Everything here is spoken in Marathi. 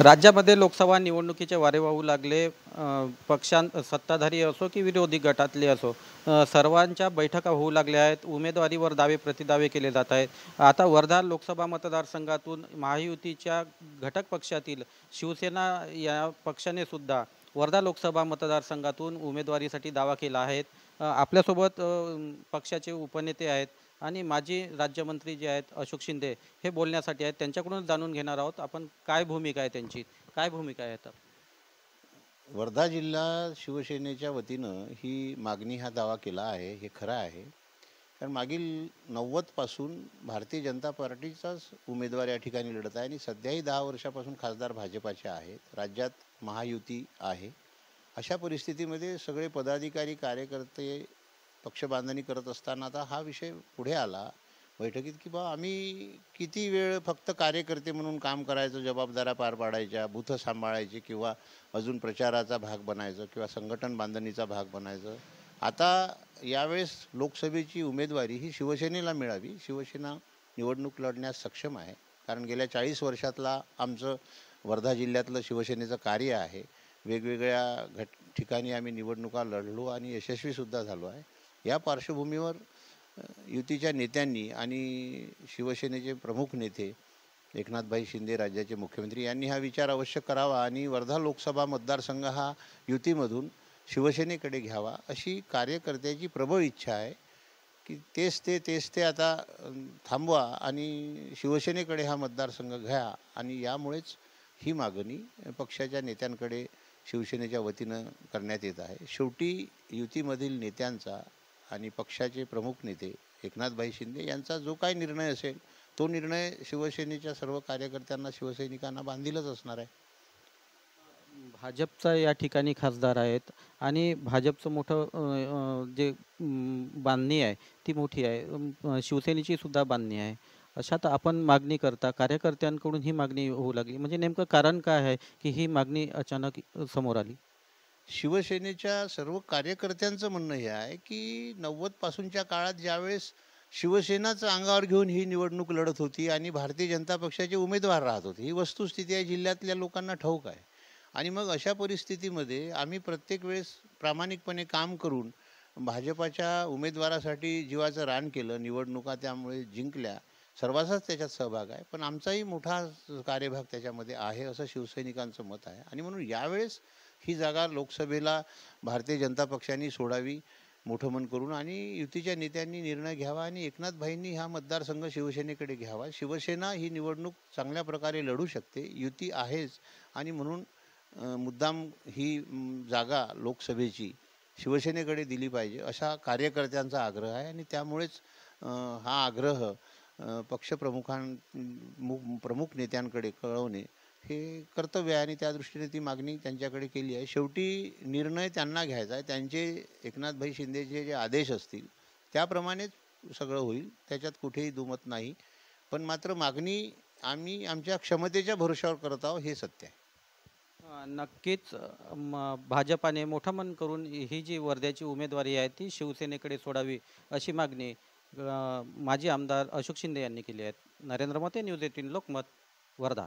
राज्यामध्ये लोकसभा निवडणुकीचे वारे वाहू लागले. सत्ताधारी असो की विरोधी गटातले असो, सर्वांच्या बैठका होऊ लागल्या आहेत. उमेदवारीवर दावे प्रतिदावे केले जात आहेत. आता वर्धा लोकसभा मतदारसंघातून महायुतीच्या घटक पक्षातील शिवसेना या पक्षाने सुद्धा वर्धा लोकसभा मतदारसंघातून उमेदवारीसाठी दावा केला आहे. आपल्यासोबत पक्षाचे उपनेते आहेत आणि माजी राज्यमंत्री जे आहेत अशोक शिंदे, हे बोलण्यासाठी आहेत. त्यांच्याकडूनच जाणून घेणार आहोत आपण काय भूमिका आहे त्यांची, काय भूमिका आहे तर. वर्धा जिल्हा शिवसेनेच्या वतीनं ही मागणी हा दावा केला आहे, हे खरं आहे. कारण मागील 90पासून भारतीय जनता पार्टीचाच उमेदवार या ठिकाणी लढत आहे आणि सध्याही 10 वर्षापासून खासदार भाजपाचे आहेत. राज्यात महायुती आहे. अशा परिस्थितीमध्ये सगळे पदाधिकारी कार्यकर्ते पक्षबांधणी करत असताना आता हा विषय पुढे आला बैठकीत, की बा आम्ही किती वेळ फक्त कार्यकर्ते म्हणून काम करायचं, जबाबदाऱ्या पार पाडायच्या, बूथ सांभाळायचे किंवा अजून प्रचाराचा भाग बनायचं किंवा संघटन बांधणीचा भाग बनायचं. आता यावेळेस लोकसभेची उमेदवारी ही शिवसेनेला मिळावी. शिवसेना निवडणूक लढण्यास सक्षम आहे. कारण गेल्या 40 वर्षातला आमचं वर्धा जिल्ह्यातलं शिवसेनेचं कार्य आहे. वेगवेगळ्या ठिकाणी आम्ही निवडणुका लढलो आणि यशस्वीसुद्धा झालो आहे. या पार्श्वभूमीवर युतीच्या नेत्यांनी आणि शिवसेनेचे प्रमुख नेते एकनाथभाई शिंदे राज्याचे मुख्यमंत्री यांनी हा विचार अवश्य करावा आणि वर्धा लोकसभा मतदारसंघ हा युतीमधून शिवसेनेकडे घ्यावा, अशी कार्यकर्त्याची प्रबळ इच्छा आहे. की तेच ते आता थांबवा आणि शिवसेनेकडे हा मतदारसंघ घ्या. आणि यामुळेच ही मागणी पक्षाच्या नेत्यांकडे शिवसेनेच्या वतीनं करण्यात येत आहे. शेवटी युतीमधील नेत्यांचा आणि पक्षाचे प्रमुख नेते एकनाथभाई शिंदे यांचा जो काही निर्णय असेल, तो निर्णय शिवसेनेच्या सर्व कार्यकर्त्यांना, शिवसैनिकांना बांधीलच असणार आहे. भाजपचा या ठिकाणी खासदार आहेत आणि भाजपचं मोठं जे बांधणी आहे ती मोठी आहे. शिवसेनेची सुद्धा बांधणी आहे. अशात आपण मागणी करता, कार्यकर्त्यांकडून ही मागणी होऊ लागली, म्हणजे नेमकं कारण काय आहे की ही मागणी अचानक समोर आली? शिवसेनेच्या सर्व कार्यकर्त्यांचं म्हणणं हे आहे, की 90पासूनच्या काळात ज्यावेळेस शिवसेनाच अंगावर घेऊन ही निवडणूक लढत होती आणि भारतीय जनता पक्षाचे उमेदवार राहत होते, ही वस्तुस्थिती आहे, जिल्ह्यातल्या लोकांना ठाऊक आहे. आणि मग अशा परिस्थितीमध्ये आम्ही प्रत्येक वेळेस प्रामाणिकपणे काम करून भाजपाच्या उमेदवारासाठी जीवाचं रान केलं. निवडणुका त्यामुळे जिंकल्या. सर्वांचाच त्याच्यात सहभाग आहे. पण आमचाही मोठा कार्यभाग त्याच्यामध्ये आहे, असं शिवसैनिकांचं मत आहे. आणि म्हणून यावेळेस ही जागा लोकसभेला भारतीय जनता पक्षाने सोडावी मोठं मन करून आणि युतीच्या नेत्यांनी निर्णय घ्यावा आणि एकनाथभाईंनी हा मतदारसंघ शिवसेनेकडे घ्यावा. शिवसेना ही निवडणूक चांगल्या प्रकारे लढू शकते, युती आहेच. आणि म्हणून मुद्दाम ही जागा लोकसभेची शिवसेनेकडे दिली पाहिजे, अशा कार्यकर्त्यांचा आग्रह आहे. आणि त्यामुळेच हा आग्रह प्रमुख नेत्यांकडे कळवणे हे कर्तव्य आहे आणि त्या दृष्टीने ती मागणी त्यांच्याकडे केली आहे. शेवटी निर्णय त्यांना घ्यायचा आहे. त्यांचे एकनाथभाई शिंदेचे जे आदेश असतील त्याप्रमाणेच सगळं होईल, त्याच्यात कुठेही दुमत नाही. पण मात्र मागणी आम्ही आमच्या क्षमतेच्या भरोशावर करत आहोत, हे सत्य आहे. नक्कीच भाजपाने मोठं मन करून ही जी वर्ध्याची उमेदवारी आहे ती शिवसेनेकडे सोडावी, अशी मागणी माजी आमदार अशोक शिंदे यांनी केली आहे. नरेंद्र मोते, न्यूज 18 लोकमत, वर्धा.